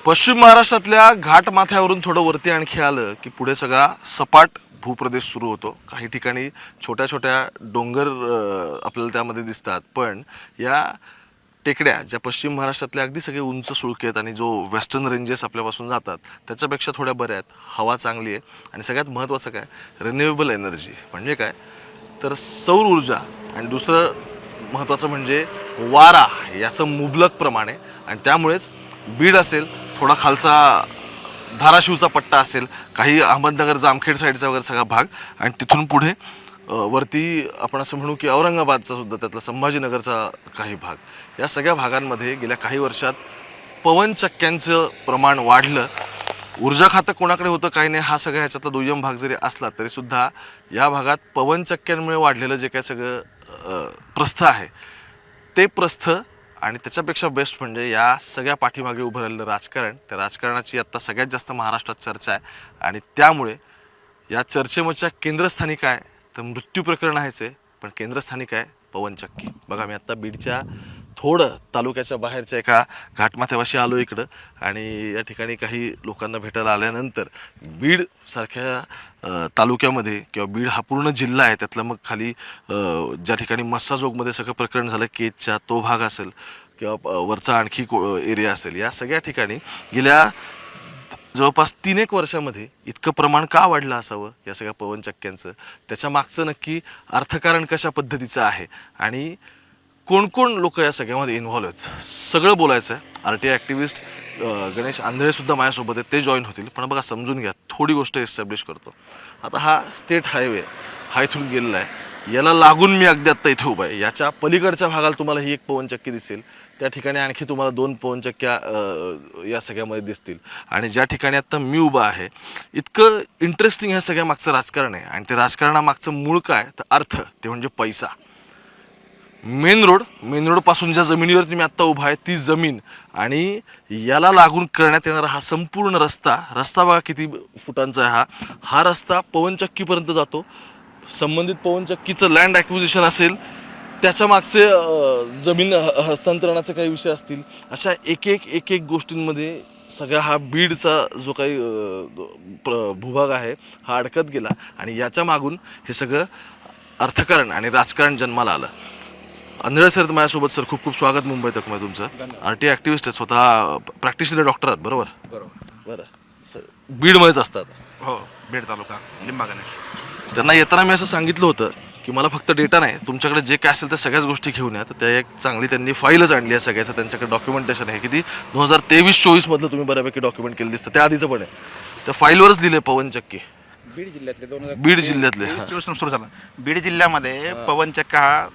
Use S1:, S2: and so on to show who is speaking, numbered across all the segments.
S1: पश्चिम महाराष्ट्रातल्या घाटमाथ्यावरून थोडं वरती आणखी आलं की पुढे सगळा सपाट भूप्रदेश सुरू होतो. काही ठिकाणी छोट्या छोट्या डोंगर आपल्याला त्यामध्ये दिसतात, पण या टेकड्या ज्या पश्चिम महाराष्ट्रातल्या अगदी सगळे उंच सुळके आहेत आणि जो वेस्टर्न रेंजेस आपल्यापासून जातात त्याच्यापेक्षा थोड्या बऱ्या आहेत. हवा चांगली आहे आणि सगळ्यात महत्त्वाचं काय, रिन्युएबल एनर्जी. म्हणजे काय तर सौर ऊर्जा, आणि दुसरं महत्त्वाचं म्हणजे वारा याचं मुबलक प्रमाण आहे. आणि त्यामुळेच बीड असेल, थोडा खालचा धाराशिवचा पट्टा असेल, काही अहमदनगर जामखेड साईडचा वगैरे सगळा भाग, आणि तिथून पुढे वरती आपण असं म्हणू की औरंगाबादचा सुद्धा, त्यातला संभाजीनगरचा काही भाग, या सगळ्या भागांमध्ये गेल्या काही वर्षात पवनचक्क्यांचं प्रमाण वाढलं. ऊर्जा खातं कोणाकडे होतं काही नाही, हा सगळ्या ह्याच्यातला दुय्यम भाग जरी असला तरीसुद्धा या भागात पवनचक्क्यांमुळे वाढलेलं जे काय सगळं प्रस्थ आहे ते प्रस्थ, आणि त्याच्यापेक्षा बेस्ट म्हणजे या सगळ्या पाठीमागे उभं राहिलेलं राजकारण, त्या राजकारणाची आत्ता सगळ्यात जास्त महाराष्ट्रात चर्चा आहे. आणि त्यामुळे या चर्चेमधच्या केंद्रस्थानी काय तर मृत्यू प्रकरण आहेच आहे, पण केंद्रस्थानी काय, पवनचक्की. बघा, मी आत्ता बीडच्या थोडं तालुक्याच्या बाहेरच्या एका घाटमाथ्यापाशी आलो इकडं, आणि या ठिकाणी काही लोकांना भेटायला आल्यानंतर बीड सारख्या तालुक्यामध्ये किंवा बीड हा पूर्ण जिल्हा आहे, त्यातलं मग खाली ज्या ठिकाणी मस्साजोगमध्ये सगळं प्रकरण झालं, केजच्या तो भाग असेल किंवा वरचा आणखी एरिया असेल, या सगळ्या ठिकाणी गेल्या जवळपास 3-1 वर्षामध्ये इतकं प्रमाण का वाढलं असावं या सगळ्या पवनचक्क्यांचं, त्याच्या मागचं नक्की अर्थकारण कशा पद्धतीचं आहे आणि कोण कोण लोक या सगळ्यामध्ये इन्व्हॉल्व आहेत, सगळं बोलायचं आहे. RTI ॲक्टिव्हिस्ट गणेश आंधळेसुद्धा माझ्यासोबत आहेत, ते जॉईन होतील. पण बघा, समजून घ्या, थोडी गोष्ट एस्टॅब्लिश करतो. आता हा स्टेट हायवे हा इथून गेलेला आहे, याला लागून मी अगदी आत्ता इथे उभा आहे. याच्या पलीकडच्या भागाला तुम्हाला ही एक पवनचक्की दिसेल, त्या ठिकाणी आणखी तुम्हाला 2 पवनचक्क्या या सगळ्यामध्ये दिसतील. आणि ज्या ठिकाणी आत्ता मी उभा आहे, इतकं इंटरेस्टिंग ह्या सगळ्या मागचं राजकारण आहे. आणि ते राजकारणामागचं मूळ काय तर अर्थ, ते म्हणजे पैसा. मेन रोडपासून ज्या जमिनीवरती मी आत्ता उभा आहे ती जमीन, आणि याला लागून करण्यात येणारा हा संपूर्ण रस्ता बघा किती फुटांचा आहे. हा रस्ता पवनचक्कीपर्यंत जातो. संबंधित पवनचक्कीचं लँड ॲक्विजिशन असेल, त्याच्या मागचे जमीन हस्तांतरणाचे काही विषय असतील, अशा एक एक गोष्टींमध्ये सगळा हा बीडचा जो काही भूभाग आहे हा अडकत गेला. आणि याच्या मागून हे सगळं अर्थकारण आणि राजकारण जन्माला आलं. आंधळे सर माझ्यासोबत. सर, खूप खूप स्वागत मुंबई तकमध्ये तुमचं. RTI ॲक्टिव्हिस्ट आहेत, स्वतः प्रॅक्टिशनर डॉक्टर आहेत, बरोबर? बरं सर, बीडमध्येच असतात.
S2: हो, बीड तालुका, लिंबागणे.
S1: त्यांना येताना मी असं सांगितलं होतं की मला फक्त डेटा नाही, तुमच्याकडे जे काय असेल त्या सगळ्याच गोष्टी घेऊन या. तर त्या एक चांगली त्यांनी फाईलच आणली आहे सगळ्याचं, त्यांच्याकडे डॉक्युमेंटेशन आहे. किती 2023-24 मधलं तुम्ही बऱ्यापैकी डॉक्युमेंट केलं दिसतं, त्या आधीचं पण आहे. त्या फाईलवरच लिहिले पवनचक्की
S2: बीड जिल्ह्यातले
S1: बीड जिल्ह्यातले.
S2: सुरू झाला. बीड जिल्ह्यामध्ये पवनचक्का हा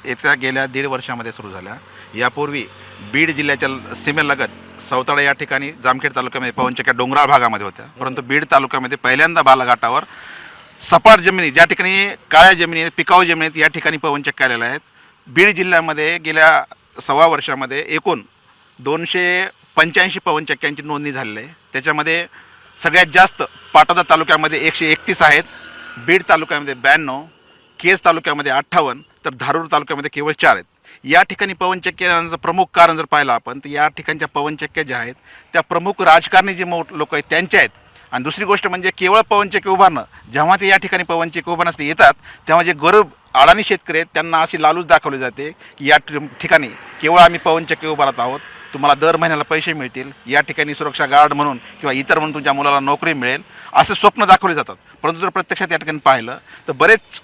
S2: येत्या गेल्या 1.5 वर्षामध्ये सुरू झाला. यापूर्वी बीड जिल्ह्याच्या सीमेलगत सौताळा या ठिकाणी जामखेड तालुक्यामध्ये पवनचक्क्या डोंगराळ भागामध्ये होत्या. परंतु बीड तालुक्यामध्ये पहिल्यांदा बालाघाटावर सपाट जमिनी, ज्या ठिकाणी काळ्या जमिनी आहेत, पिकाऊ जमिनी आहेत, या ठिकाणी पवनचक्क्या आलेल्या आहेत. बीड जिल्ह्यामध्ये गेल्या 1.25 वर्षामध्ये एकूण 285 पवनचक्क्यांची नोंदणी झालेली आहे. त्याच्यामध्ये सगळ्यात जास्त पाटोदा तालुक्यामध्ये 131 आहेत, बीड तालुक्यामध्ये 92, केज तालुक्यामध्ये 58, तर धारूर तालुक्यामध्ये केवळ 4 आहेत. या ठिकाणी पवनचक्क्यांचं प्रमुख कारण जर पाहिलं आपण, तर या ठिकाणच्या पवनचक्क्या ज्या आहेत त्या प्रमुख राजकारणी जे लोक आहेत त्यांच्या आहेत. आणि दुसरी गोष्ट म्हणजे केवळ पवनचक्की उभारणं, जेव्हा ते या ठिकाणी पवनचक्की उभारण्यासाठी येतात तेव्हा जे गरीब अडाणी शेतकरी आहेत त्यांना अशी लालूच दाखवली जाते की या ठिकाणी केवळ आम्ही पवनचक्की उभारत आहोत, तुम्हाला दर महिन्याला पैसे मिळतील, या ठिकाणी सुरक्षा गार्ड म्हणून किंवा इतर म्हणून तुमच्या मुलाला नोकरी मिळेल, असे स्वप्न दाखवले जातात. परंतु जर प्रत्यक्षात या ठिकाणी पाहिलं तर बरेच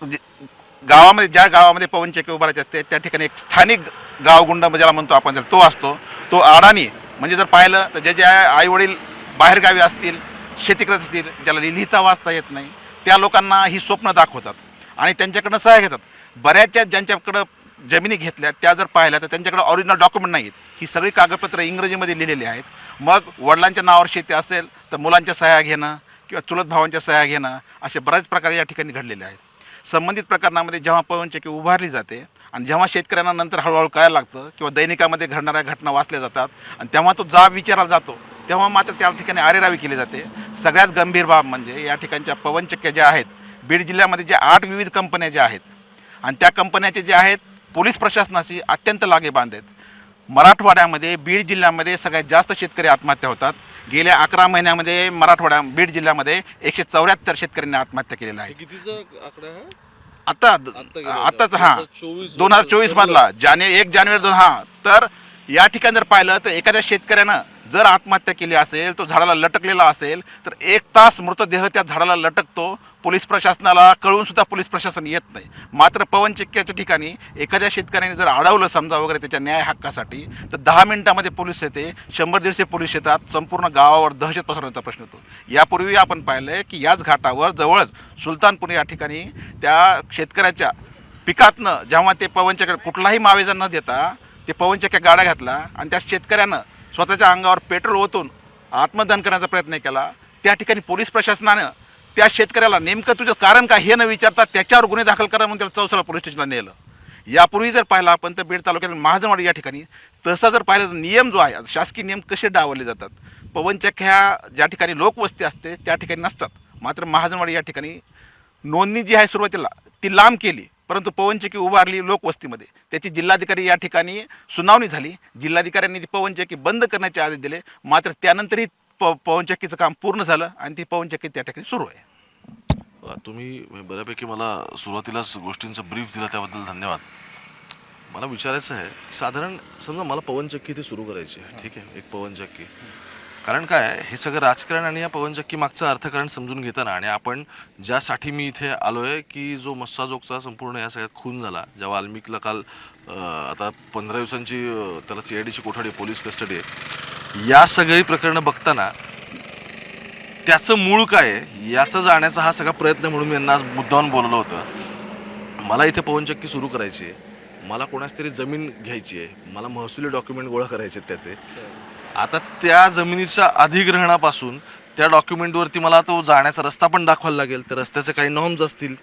S2: गावामध्ये, ज्या गावामध्ये पवनचक्की उभारायचे असते त्या ठिकाणी एक स्थानिक गावगुंड ज्याला म्हणतो आपण, तो असतो. तो अडाणी म्हणजे जर पाहिलं तर जे आईवडील बाहेरगावी असतील, शेती करत असतील, ज्याला लिहिता वाचता येत नाही, त्या लोकांना ही स्वप्न दाखवतात आणि त्यांच्याकडनं सहाय्य घेतात. बऱ्याचशा ज्यांच्याकडं जमिनी घेतल्या त्या जर पाहिल्या तर त्यांच्याकडे ऑरिजिनल डॉक्युमेंट नाही आहेत. ही सगळी कागदपत्र इंग्रजीमध्ये लिहिलेली आहेत. मग वडिलांच्या नावावर शेती असेल तर मुलांच्या सह्या घेणं किंवा चुलत भावांच्या सह्या घेणं, असे बऱ्याच प्रकारे या ठिकाणी घडलेले आहेत. संबंधित प्रकरणामध्ये जेव्हा पवनचक्की उभारली जाते आणि जेव्हा शेतकऱ्यांना नंतर हळूहळू कळायला लागतं किंवा दैनिकामध्ये घडणाऱ्या घटना वाचल्या जातात आणि तेव्हा तो जाब विचारला जातो, तेव्हा मात्र त्या ठिकाणी आरेरावी केली जाते. सगळ्यात गंभीर बाब म्हणजे या ठिकाणच्या पवनचक्क्या ज्या आहेत, बीड जिल्ह्यामध्ये ज्या 8 विविध कंपन्या ज्या आहेत आणि त्या कंपन्याचे जे आहेत पोलीस प्रशासनाशी अत्यंत लागेबांध आहेत. मराठवाड्यामध्ये बीड जिल्ह्यामध्ये सगळ्यात जास्त शेतकरी आत्महत्या होतात. गेल्या 11 महिन्यामध्ये बीड जिल्ह्यामध्ये 174 शेतकऱ्यांनी आत्महत्या केलेल्या आहेत.
S1: कितीचा आकडा आहे?
S2: आताच 2024 मधला 1 जानेवारी तर या ठिकाणी जर पाहिलं तर एखाद्या शेतकऱ्यानं जर आत्महत्या केली असेल, तो झाडाला लटकलेला असेल तर 1 तास मृतदेह त्या झाडाला लटकतो. पोलीस प्रशासनाला कळून सुद्धा पोलीस प्रशासन येत नाही. मात्र पवनचक्क्याच्या ठिकाणी एखाद्या शेतकऱ्याने जर अडवलं समजा वगैरे त्याच्या न्याय हक्कासाठी तर 10 मिनिटामध्ये पोलीस येते, 100-150 पोलीस येतात. संपूर्ण गावावर दहशत पसरवण्याचा प्रश्न होतो. यापूर्वी आपण पाहिलं की याच घाटावर जवळच सुलतानपूर या ठिकाणी त्या शेतकऱ्याच्या पिकातनं जेव्हा ते पवनचक्क्या कुठलाही मावेजा न देता ते पवनचक्क्या गाड्या घातला आणि त्या शेतकऱ्यानं स्वतःच्या अंगावर पेट्रोल ओतून आत्मदहन करण्याचा प्रयत्न केला. त्या ठिकाणी पोलीस प्रशासनानं त्या शेतकऱ्याला नेमकं तुझं कारण काय हे न विचारता त्याच्यावर गुन्हे दाखल करा म्हणून त्याला चौसाला पोलीस स्टेशनला नेलं. यापूर्वी जर पाहिलं आपण तर बीड तालुक्यातील महाजनवाडी या ठिकाणी तसा जर पाहिलं तर नियम जो आहे, शासकीय नियम कसे डावलले जातात. पवनचक्क्या ज्या ठिकाणी लोकवस्ती असते त्या ठिकाणी नसतात. मात्र महाजनवाडी या ठिकाणी नोंदणी जी आहे सुरुवातीला ती लांब केली, परंतु पवनचक्की उभारली लोकवस्तीमध्ये. त्याची जिल्हाधिकारी या ठिकाणी सुनावणी झाली. जिल्हाधिकाऱ्यांनी ती पवनचक्की बंद करण्याचे आदेश दिले. मात्र त्यानंतरही पवनचक्कीचं काम पूर्ण झालं आणि ती पवनचक्की त्या ठिकाणी सुरू आहे.
S1: तुम्ही बऱ्यापैकी मला सुरुवातीलाच गोष्टींचं ब्रीफ दिलं, त्याबद्दल धन्यवाद. मला विचारायचं आहे की साधारण समजा मला पवनचक्की इथे सुरू करायची आहे, ठीक आहे, एक पवनचक्की. कारण काय आहे, हे सगळं राजकारण आणि या पवनचक्की मागचं अर्थकारण समजून घेताना आणि आपण ज्यासाठी मी इथे आलो आहे की जो मस्साजोगचा संपूर्ण या सगळ्यात खून झाला, ज्या वाल्मिकला काल आता 15 दिवसांची त्याला CIDची कोठडी, पोलीस कस्टडी आहे, या सगळी प्रकरणं बघताना त्याचं मूळ काय आहे याचं जाण्याचा हा सगळा प्रयत्न म्हणून मी यांना आज मुद्दामून बोलवलं होतं. मला इथे पवनचक्की सुरू करायची आहे, मला कोणाच तरी जमीन घ्यायची आहे, मला महसुली डॉक्युमेंट गोळा करायचे आहेत त्याचे. आता त्या जमिनीच्या अधिग्रहणापासून त्या डॉक्युमेंटवरती मला तो जाण्याचा रस्ता पण दाखवायला लागेल. त्या रस्त्याचे काही नॉर्म्स असतील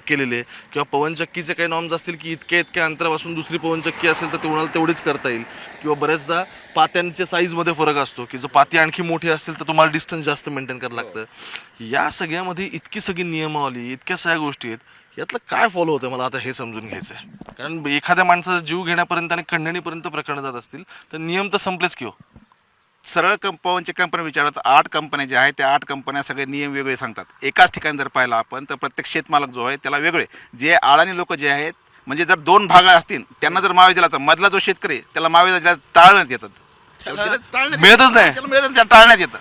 S1: केलेले, किंवा पवनचक्कीचे काही नॉर्म्स असतील की इतक्या अंतरापासून दुसरी पवनचक्की असेल तर तुम्हाला तेवढीच करता येईल. किंवा बऱ्याचदा पात्यांच्या साईजमध्ये फरक असतो की जर पाती आणखी मोठी असेल तर तुम्हाला डिस्टन्स जास्त मेंटेन करावं लागतं. या सगळ्यामध्ये इतकी सगळी नियमावली, इतक्या सगळ्या गोष्टी आहेत, यातलं काय फॉलो होतं मला आता हे समजून घ्यायचं आहे. कारण एखाद्या माणसाचा जीव घेण्यापर्यंत आणि खंडणीपर्यंत प्रकरण जात असतील तर नियम तर संपलेच की हो.
S2: सरळ पवनची कंपनी विचारलं तर 8 कंपन्या ज्या आहेत त्या 8 कंपन्या सगळे नियम वेगळे सांगतात. एकाच ठिकाणी जर पाहिलं आपण तर प्रत्येक शेतमालक जो आहे त्याला वेगळे, जे अडाणी लोक जे आहेत, म्हणजे जर 2 भाग असतील त्यांना जर मावे दिला तर मधला जो शेतकरी त्याला मावे दिला टाळण्यात येतात,
S1: मिळतच नाही,
S2: त्याला टाळण्यात येतं,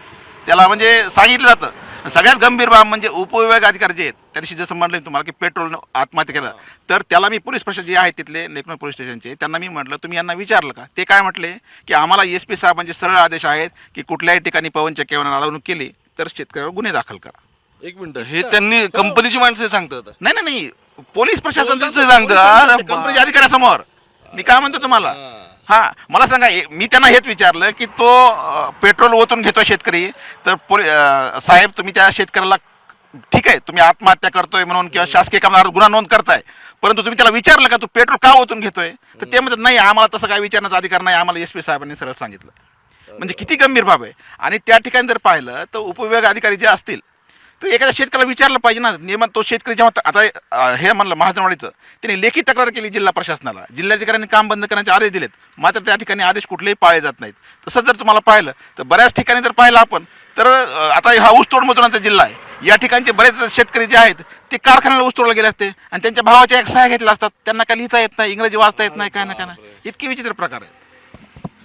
S2: त्याला म्हणजे सांगितलं जातं. सगळ्यात गंभीर बाब म्हणजे उपविभाग अधिकारी जे आहेत, त्या दिवशी जसं म्हणलं तुम्हाला की पेट्रोल आत्महत्या केलं, तर त्याला मी पोलीस प्रशासन जे आहेत तिथले लेखनौ पोलीस स्टेशनचे त्यांना मी म्हटलं तुम्ही यांना विचारलं का? ते काय म्हटले की आम्हाला SP साहेबांचे सरळ आदेश आहेत की कुठल्याही ठिकाणी पवनचक्कीवर अडवणूक केली तर शेतकऱ्यावर गुन्हे दाखल करा.
S1: एक मिनिट, हे त्यांनी कंपनीची माणसं सांगतात?
S2: नाही, पोलीस प्रशासन
S1: सांगतं
S2: कंपनीच्या अधिकाऱ्यासमोर. मी काय म्हणतो तुम्हाला, हा मला सांगा, मी त्यांना हेच विचारलं की तो पेट्रोल ओतून घेतो शेतकरी, तर साहेब तुम्ही त्या शेतकऱ्याला ठीक आहे तुम्ही आत्महत्या करतोय म्हणून किंवा शासकीय कामावर गुन्हा नोंद करताय, परंतु तुम्ही त्याला विचारलं का तू पेट्रोल का ओतून घेतोय? तर ते म्हणतात नाही आम्हाला तसं काय विचारण्याचा अधिकार नाही, आम्हाला SP साहेबांनी सरळ सांगितलं. म्हणजे किती गंभीर बाब आहे. आणि त्या ठिकाणी जर पाहिलं तर उपविभाग अधिकारी जे असतील तर एखाद्या शेतकऱ्याला विचारलं पाहिजे ना. नियमात तो शेतकरी जेव्हा आता हे म्हणलं महाजनवाडीचं, त्यांनी लेखी तक्रार केली जिल्हा प्रशासनाला, जिल्हाधिकाऱ्यांनी काम बंद करण्याचे आदेश दिलेत, मात्र त्या ठिकाणी आदेश कुठलेही पाळले जात नाहीत. तसंच जर तुम्हाला पाहिलं तर बऱ्याच ठिकाणी जर पाहिलं आपण तर आता हा ऊसतोड मजुरांचा जिल्हा आहे, या ठिकाणचे बरेच शेतकरी जे आहेत ते कारखान्याला ऊसतोडला गेले असते आणि त्यांच्या भावाच्या एक सह्या घेतल्या असतात, त्यांना काय लिहिता येत नाही, इंग्रजी वाचता येत नाही, काय ना काय ना, इतके विचित्र प्रकार आहेत.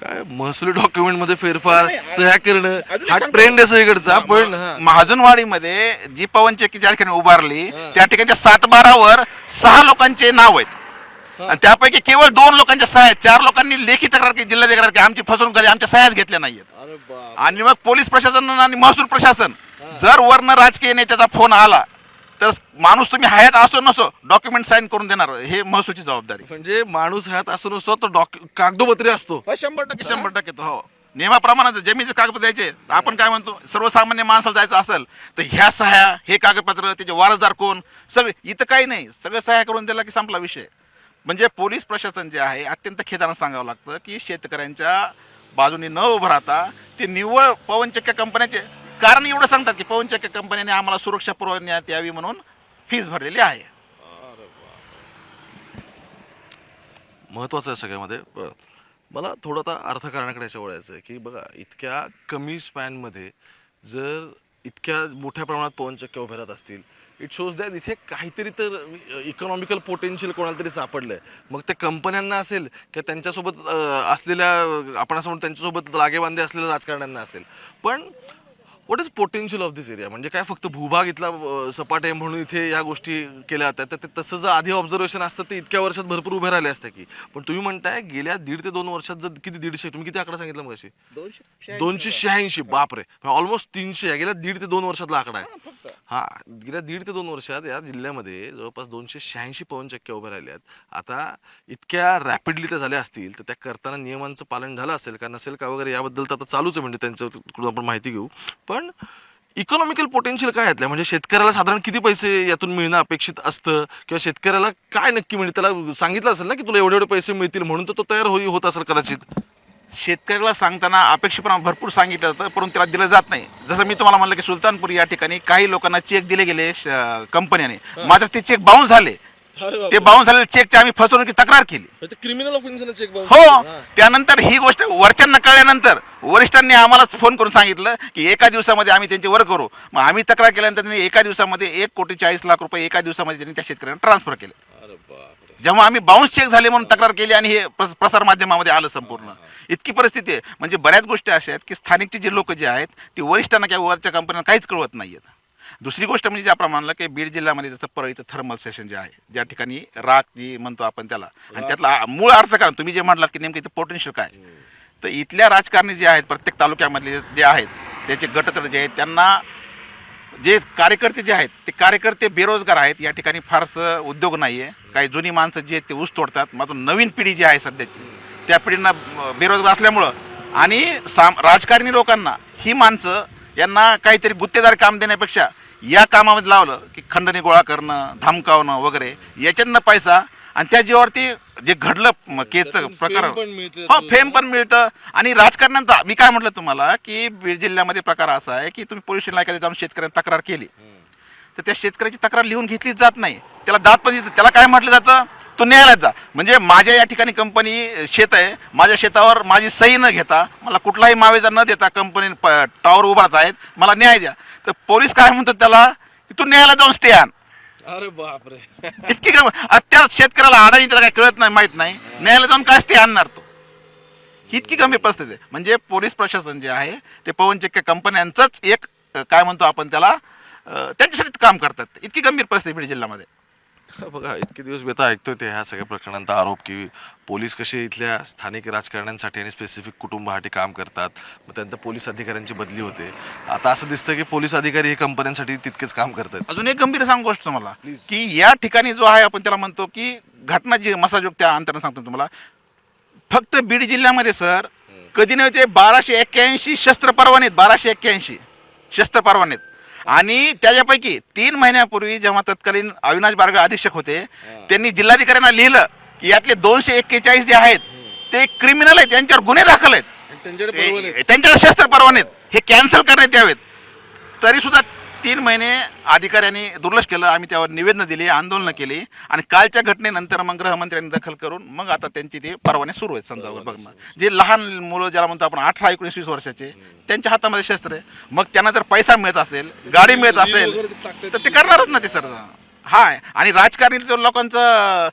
S1: काय महसुली डॉक्युमेंट मध्ये फेरफार, सह्या करणं, हा ट्रेंड आहे सगळीकडचा. पण
S2: महाजनवाडीमध्ये जी पवनचक्की ज्या ठिकाणी उभारली त्या ठिकाणी 7/12वर 6 लोकांचे नाव आहेत आणि त्यापैकी केवळ 2 लोकांच्या सह्या आहेत. 4 लोकांनी लेखी तक्रार केली जिल्हाधिकारी की आमची फसवणूक झाली, आमच्या सह्याच घेतल्या नाहीयेत. आणि मग पोलीस प्रशासन आणि महसूल प्रशासन, जर वरनं राजकीय नेत्याचा फोन आला तर माणूस तुम्ही हयात असो नसो डॉक्युमेंट साईन करून देणार, हे महसूलची जबाबदारी.
S1: म्हणजे माणूस ह्यात असं नसतो तो कागदोपत्री असतो.
S2: 100% हो. नियमाप्रमाणे जमिनीचे कागद द्यायचे. आपण काय म्हणतो सर्वसामान्य माणसाला जायचं असेल तर ह्या सह्या, हे कागदपत्र, त्याचे वारसदार कोण, सगळे इथं काही नाही, सगळं सह्या करून दिला की संपला विषय. म्हणजे पोलीस प्रशासन जे आहे अत्यंत खेदानं सांगावं लागतं की शेतकऱ्यांच्या बाजूने न उभं राहता ते निव्वळ पवनचक्क्या कंपन्याचे कारण एवढं सांगतात की पवनचक्क्या कंपनीने आम्हाला सुरक्षा पुरवण्यात यावी म्हणून फीस भरलेली आहे.
S1: महत्वाचं आहे सगळ्यामध्ये. मला थोडं आता अर्थकारणाकडे याच्या वळायचं आहे की बघा, इतक्या कमी स्पॅनमध्ये जर इतक्या मोठ्या प्रमाणात पवनचक्क्या उभ्या राहत असतील, इट शोज दॅट इथे काहीतरी तर इकॉनॉमिकल पोटेन्शियल कोणाला तरी सापडलं आहे. मग ते कंपन्यांना असेल किंवा त्यांच्यासोबत असलेल्या, आपण असं म्हणतो त्यांच्यासोबत लागेबांधे असलेल्या राजकारण्यांना असेल. पण what is potential of this area? म्हणजे काय फक्त भूभाग इथला सपाट आहे म्हणून इथे या गोष्टी केल्या जातात? तर ते तसं जर आधी ऑब्झर्वेशन असतं ते इतक्या वर्षात भरपूर उभे राहिले असते की. पण तुम्ही म्हणताय गेल्या 1.5 ते 2 वर्षात जर किती, 150, तुम्ही किती आकडा सांगितला मग? 286. बापरे, ऑलमोस्ट 300 या गेल्या 1.5 ते 2 वर्षातला आकडा आहे. हा, गेल्या 1.5 ते 2 वर्षात या जिल्ह्यामध्ये जवळपास 286 पवनचक्क्या उभ्या राहिल्यात. आता इतक्या रॅपिडली त्या झाल्या असतील तर त्या करताना नियमांचं पालन झालं असेल का नसेल का वगैरे याबद्दल तर आता चालूच आहे, म्हणजे त्यांच्याकडून आपण माहिती घेऊ. पण इकॉनॉमिकल पोटेन्शियल काय यातलं? म्हणजे शेतकऱ्याला साधारण किती पैसे यातून मिळणं अपेक्षित असतं, किंवा शेतकऱ्याला काय नक्की मिळतं? त्याला सांगितलं असेल ना की तुला एवढे एवढे पैसे मिळतील, म्हणून तर तो तयार होत असेल कदाचित.
S2: शेतकऱ्याला सांगताना अपेक्षेप्रमाणे भरपूर सांगितलं जातं, परंतु त्याला दिलं जात नाही. जसं मी तुम्हाला म्हणलं की सुलतानपूर या ठिकाणी काही लोकांना चेक दिले गेले कंपन्याने, मात्र ते चेक बाउन्स झाले. ते बाउन्स झालेले चेकची आम्ही फसवणुकी तक्रार केली.
S1: Criminal offence check.
S2: हो, त्यानंतर ही गोष्ट वरच्यांना कळल्यानंतर वरिष्ठांनी आम्हालाच फोन करून सांगितलं की एका दिवसामध्ये आम्ही त्यांची वर करू. मग आम्ही तक्रार केल्यानंतर त्यांनी एका दिवसामध्ये 1,40,00,000 रुपये एका दिवसामध्ये त्यांनी त्या शेतकऱ्यांना ट्रान्सफर केले. जेव्हा आम्ही बाउन्स चेक झाले म्हणून तक्रार केली आणि हे प्रसार माध्यमामध्ये आलं संपूर्ण. इतकी परिस्थिती आहे. म्हणजे बऱ्याच गोष्टी अशा आहेत की स्थानिकचे जे लोक जे आहेत ती वरिष्ठांना किंवा वरच्या कंपन्यांना काहीच कळवत नाही आहेत. दुसरी गोष्ट म्हणजे ज्याप्रमाणे म्हणलं की बीड जिल्ह्यामध्ये जसं परळीचं थर्मल स्टेशन जे आहे, ज्या ठिकाणी राख जी म्हणतो आपण त्याला, आणि त्यातला मूळ अर्थ काय तुम्ही जे म्हटलात की नेमकं इथं पोटेन्शियल काय, तर इथल्या राजकारणी जे आहेत प्रत्येक तालुक्यामधले जे आहेत त्याचे गटतळ जे आहेत, त्यांना जे कार्यकर्ते जे आहेत ते कार्यकर्ते बेरोजगार आहेत. या ठिकाणी फारसं उद्योग नाही आहे. काही जुनी माणसं जी आहेत ते ऊस तोडतात. मात्र नवीन पिढी जी आहे सध्याची, त्या पिढींना बेरोजगार असल्यामुळं आणि राजकारणी लोकांना ही माणसं यांना काहीतरी गुत्तेदार काम देण्यापेक्षा या कामामध्ये लावलं की खंडणी गोळा करणं, धमकावणं वगैरे, याच्यातनं पैसा, आणि त्या जीवावरती जे घडलं केसचं प्रकरण, हो फेम पण मिळतं. आणि राजकारण्यांचा मी काय म्हटलं तुम्हाला की बीड जिल्ह्यामध्ये प्रकार असा आहे की तुम्ही पोलीस स्टेशनला एखाद्या जाऊन शेतकऱ्यांनी तक्रार केली तर त्या शेतकऱ्याची तक्रार लिहून घेतलीच जात नाही. त्याला दाद पण त्याला काय म्हटलं जातं, तू न्यायालयात जा. म्हणजे माझ्या या ठिकाणी कंपनी शेत आहे, माझ्या शेतावर माझी सही न घेता, मला कुठलाही मावेजा न देता कंपनी टॉवर उभारत आहेत, मला न्याय द्या. तर पोलीस काय म्हणतात त्याला, तू न्यायालयात जाऊन स्टे आण.
S1: अरे बापरे.
S2: इतकी त्या शेतकऱ्याला अडाणी त्याला काय कळत नाही, माहित नाही, न्यायालयात जाऊन काय स्टे आणणार तो. ही इतकी गंभीर परिस्थिती आहे. म्हणजे पोलीस प्रशासन जे आहे ते पवनचक्क्या कंपन्यांचंच एक काय म्हणतो आपण त्याला, त्यांच्यासाठी काम करतात. इतकी गंभीर परिस्थिती बीड जिल्ह्यामध्ये.
S1: बघा, इतके दिवस बेता ऐकतोय ते ह्या सगळ्या प्रकरणांचा आरोप की पोलीस कसे इथल्या स्थानिक राजकारण्यांसाठी आणि स्पेसिफिक कुटुंबासाठी काम करतात, मग त्यानंतर पोलीस अधिकाऱ्यांची बदली होते. आता असं दिसतं की पोलीस अधिकारी हे कंपन्यांसाठी तितकेच काम करतात.
S2: अजून एक गंभीर सांग गोष्ट तुम्हाला की या ठिकाणी जो आहे आपण त्याला म्हणतो की घटना जी मसाजोग, त्या अंतराने सांगतो तुम्हाला, फक्त बीड जिल्ह्यामध्ये सर कधी नव्हे ते 1281 शस्त्र परवाने, 1281 शस्त्र परवाने. आणि त्याच्यापैकी 3 महिन्यापूर्वी जेव्हा तत्कालीन अविनाश बारगळ अधीक्षक होते, त्यांनी जिल्हाधिकाऱ्यांना लिहिलं की यातले 241 जे आहेत ते क्रिमिनल आहेत, त्यांच्यावर गुन्हे दाखल आहेत, त्यांच्याकडे शस्त्र परवाने आहेत, हे कॅन्सल करण्यात यावेत. तरी सुद्धा 3 महिने अधिकाऱ्यांनी दुर्लक्ष केलं. आम्ही त्यावर निवेदनं दिली, आंदोलनं केली, आणि कालच्या घटनेनंतर मग गृहमंत्र्यांनी दखल करून मग आता त्यांची ते परवाने सुरू आहेत. समजा बघणं, जे लहान मुलं ज्याला म्हणतो आपण 18-19-20 वर्षाचे, त्यांच्या हातामध्ये शस्त्र आहे. मग त्यांना जर पैसा मिळत असेल, गाडी मिळत असेल तर ते करणारच ना ते सर. हाय, आणि राजकारणी लोकांचं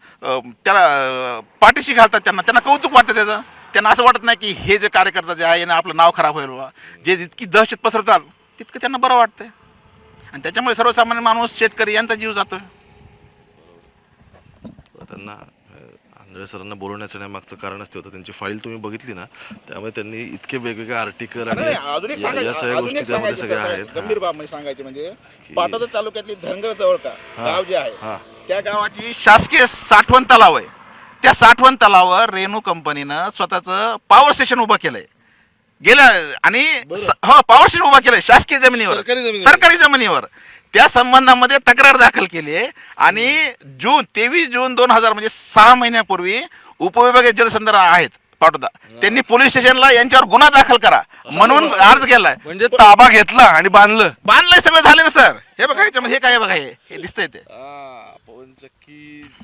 S2: त्याला पाठीशी घालतात, त्यांना कौतुक वाटतं त्याचं. त्यांना असं वाटत नाही की हे जे कार्यकर्ता जे आहे ना आपलं नाव खराब होईल बा. जे जितकी दहशत पसरतात तितकं त्यांना बरं वाटतंय, आणि त्याच्यामुळे सर्वसामान्य माणूस, शेतकरी यांचा जीव जातोय.
S1: त्यांना आंधळे सरांना बोलवण्याचं मागचं कारणच ते होतं. त्यांची फाईल तुम्ही बघितली ना, त्यामुळे त्यांनी इतके वेगवेगळे आर्टिकल आणि या सगळ्या गोष्टी त्यामध्ये सगळ्या आहेत.
S2: गंभीर बाब म्हणजे सांगायची म्हणजे पाटोदा तालुक्यातली धनगर जवळका गाव जे आहे, त्या गावाची शासकीय साठवण तलाव आहे. त्या साठवण तलावावर रेणू कंपनीनं स्वतःचं पॉवर स्टेशन उभं केलंय गेल्या, आणि हो पॉवर स्टेशन उभा केलंय शासकीय जमिनीवर, सरकारी जमिनीवर. त्या संबंधामध्ये तक्रार दाखल केली आहे. आणि 23 जून 2000 म्हणजे 6 महिन्यापूर्वी उपविभागीय जलसंधारण आहेत पाटोदा, त्यांनी पोलीस स्टेशनला यांच्यावर गुन्हा दाखल करा म्हणून अर्ज केलाय.
S1: म्हणजे ताबा घेतला आणि बांधलंय
S2: सगळं झालं ना सर. हे बघा याच्यामध्ये हे काय बघा, हे दिसतंय ते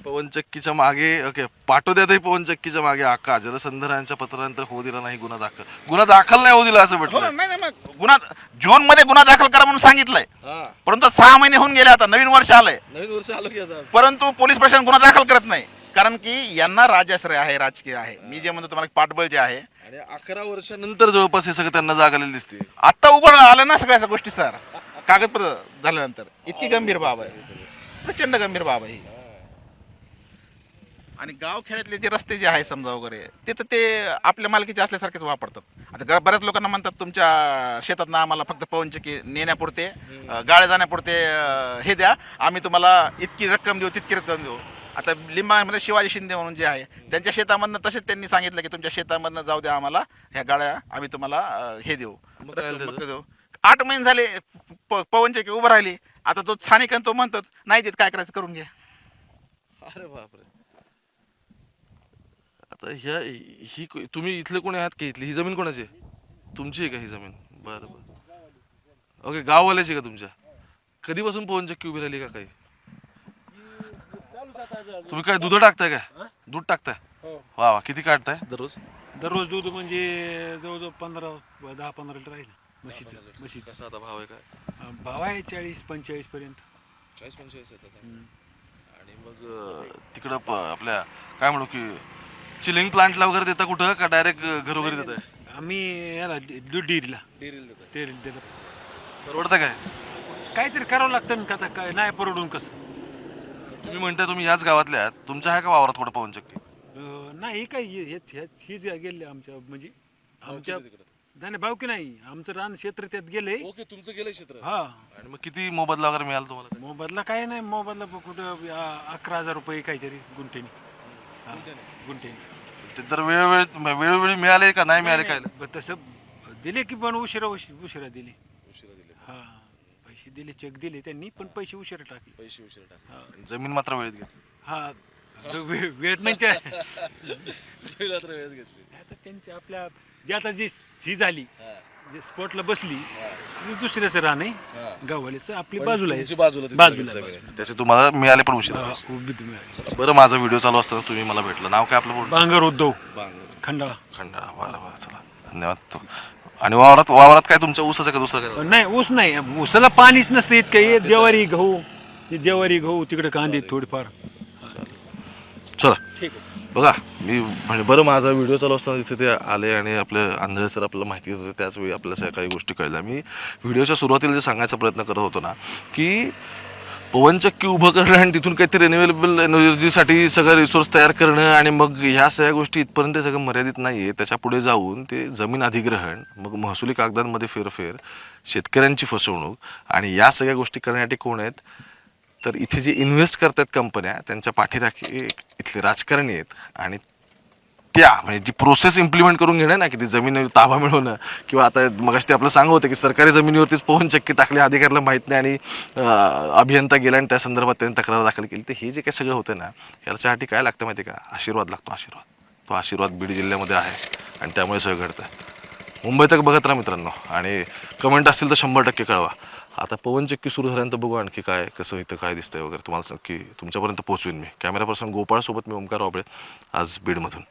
S1: पवनचक्कीच्या मागे ओके पाटोद्यातही पवनचक्कीच्या मागे आका जलसंधारणाच्या पत्रानंतर होऊ दिला नाही गुन्हा दाखल नाही होऊ दिला असं
S2: हो
S1: म्हटलं.
S2: नाही नाही मग गुन्हा जून मध्ये गुन्हा दाखल करा म्हणून सांगितलंय, परंतु 6 महिने होऊन गेले, आता नवीन वर्ष आलंय,
S1: नवीन वर्ष आलं की आता
S2: परंतु पोलीस प्रशासन गुन्हा दाखल करत नाही. कारण की यांना राजाश्रय आहे, राजकीय आहे. मी जे म्हणतो तुम्हाला पाठबळ जे आहे,
S1: आणि 11 वर्षानंतर जवळपास हे सगळं त्यांना जागालेलं दिसते.
S2: आता उघड आलं ना सगळ्या गोष्टी सर, कागदपत्र झाल्यानंतर. इतकी गंभीर बाब आहे, प्रचंड गंभीर बाब आहे ही. आणि गावखेड्यातले जे रस्ते जे आहे समजा वगैरे ते तर ते आपल्या मालकीचे असल्यासारखेच वापरतात. आता बऱ्याच लोकांना म्हणतात तुमच्या शेतात ना आम्हाला फक्त पवनचक्की नेण्यापुरते, गाड्या जाण्यापुरते हे द्या, आम्ही तुम्हाला इतकी रक्कम देऊ तितकी रक्कम देऊ. आता लिंबामध्ये शिवाजी शिंदे म्हणून जे आहे त्यांच्या शेतामधनं तसेच त्यांनी सांगितलं की तुमच्या शेतामधनं जाऊ द्या आम्हाला, ह्या गाड्या आम्ही तुम्हाला हे देऊ,
S1: मग काय
S2: रक्कम
S1: झालं?
S2: देऊ. 8 महिने झाले पवनचक्की उभं राहिली. आता तो स्थानिक तो म्हणतो नाही देत, काय करायचं करून घ्या.
S1: अरे बापरे. आता तुम्ही इथले कोणी आहात की इथली ही जमीन कोणाची आहे? तुमची आहे का ही जमीन? बरं बरं ओके, गाववाल्याची का तुमच्या? कधीपासून पवनचक्की उभी राहिली का काही? तुम्ही काय दूध टाकताय काय? दूध टाकताय? वा वा, किती काढताय दररोज?
S3: दररोज दूध म्हणजे जवळजवळ 10-15 लिटर आहे ना म्हशीचं.
S1: कसा आता भाव आहे काय?
S3: भाव आहे 40-45 पर्यंत.
S1: 40-45 येतात. आणि मग तिकडं आपल्या काय म्हणू की चिलिंग प्लांटला वगैरे देता कुठं का डायरेक्ट घरोघरी देताय?
S3: आम्ही याला दूध डेअरीला
S1: डेअरीला
S3: देतो.
S1: परवडतं काय?
S3: काहीतरी करावं लागतं ना, आता काय नाही परवडून कसं.
S1: तुम्ही म्हणताय तुम्ही याच गावातल्या आहात, तुमच्या आहे का वावरात कुठं पवनचक्की?
S3: नाही काय हीच गेले आमच्या म्हणजे आमच्या नाही भावकी नाही, आमचं रान क्षेत्र त्यात गेले.
S1: ओके, तुमचं गेलं क्षेत्र.
S3: हा,
S1: आणि मग किती मोबदला वगैरे मिळाला तुम्हाला?
S3: मोबदला काय नाही, मोबदला कुठं 11,000 रुपये काहीतरी गुंठेनी. गुंठेनी
S1: ते तर वेळोवेळी मिळाले का नाही मिळाले काय?
S3: तसं दिले की पण उशिरा दिले. हा, पैसे दिले, चेक दिले त्यांनी, पण पैसे उशिरा टाकले.
S1: जमीन मात्र वेळेत घेतली.
S3: हा, वेळेत नाही त्या
S1: वेळेत घेतली.
S3: आता त्यांच्या आपल्या जे आता जी सी झाली, जे स्पॉटला बसली, दुसऱ्याचं रान आहे गाववाल्याचं, आपली बाजूला आहे. बाजूला
S1: त्याचे तुम्हाला मिळाले पण उशीर.
S3: उभी तुम्ही
S1: बरं, माझा व्हिडिओ चालू असताना तुम्ही मला भेटलं. नाव काय आपलं?
S3: बांगर उद्धव खंडाळा.
S1: खंडाळा. बरं बरं, चला धन्यवाद. आणि वावरात काय तुमच्या ऊसाचं का दुसरं काय?
S3: नाही, ऊस नाही, ऊसाला पाणीच नसतं इतकं. हे ज्वारी गहू तिकडे कांदे थोडीफार.
S1: चला
S3: ठीक आहे.
S1: बघा, मी म्हणजे बरं माझा व्हिडिओ चालू असताना तिथे ते आले आणि आपले आंधळे सर आपल्याला माहिती होतं, त्याच वेळी आपल्याला सगळ्या काही गोष्टी कळल्या. मी व्हिडिओच्या सुरुवातीला जे सांगायचा प्रयत्न करत होतो ना, की पवनचक्की उभं करणं आणि तिथून काहीतरी रिन्युएबल एनर्जीसाठी सगळं रिसोर्स तयार करणं आणि मग ह्या सगळ्या गोष्टी इथपर्यंत सगळं मर्यादित नाही आहे. त्याच्या पुढे जाऊन ते जमीन अधिग्रहण, मग महसुली कागदांमध्ये फेरफेर, शेतकऱ्यांची फसवणूक, आणि या सगळ्या गोष्टी करण्यासाठी कोण आहेत तर इथे जे इन्व्हेस्ट करतात कंपन्या, त्यांच्या पाठीराखी इथले राजकारणी आहेत. आणि त्या म्हणजे जी प्रोसेस इम्प्लिमेंट करून घेणं ना, की ती जमिनीवर ताबा मिळवणं, किंवा आता मगाशी ते आपलं सांगत होतं की सरकारी जमिनीवरतीच पवनचक्की टाकली, अधिकाऱ्याला माहीत नाही आणि अभियंता गेला आणि त्या संदर्भात त्यांनी तक्रार दाखल केली. तर हे जे काही सगळं होतं ना, याच्यासाठी काय लागतं माहिती आहे का? आशीर्वाद लागतो, आशीर्वाद. तो आशीर्वाद बीड जिल्ह्यामध्ये आहे आणि त्यामुळे सगळं घडतं. मुंबई तक बघत राहा मित्रांनो, आणि कमेंट असतील तर 100% कळवा. आता पवनचक्की सुरू झाल्यानंतर बघू आणखी काय कसं इथं काय दिसतंय वगैरे, तुम्हाला नक्की तुमच्यापर्यंत पोहोचवीन मी. कॅमेरा पर्सन गोपाळसोबत मी ओमकार वाबळे, आज बीडमधून.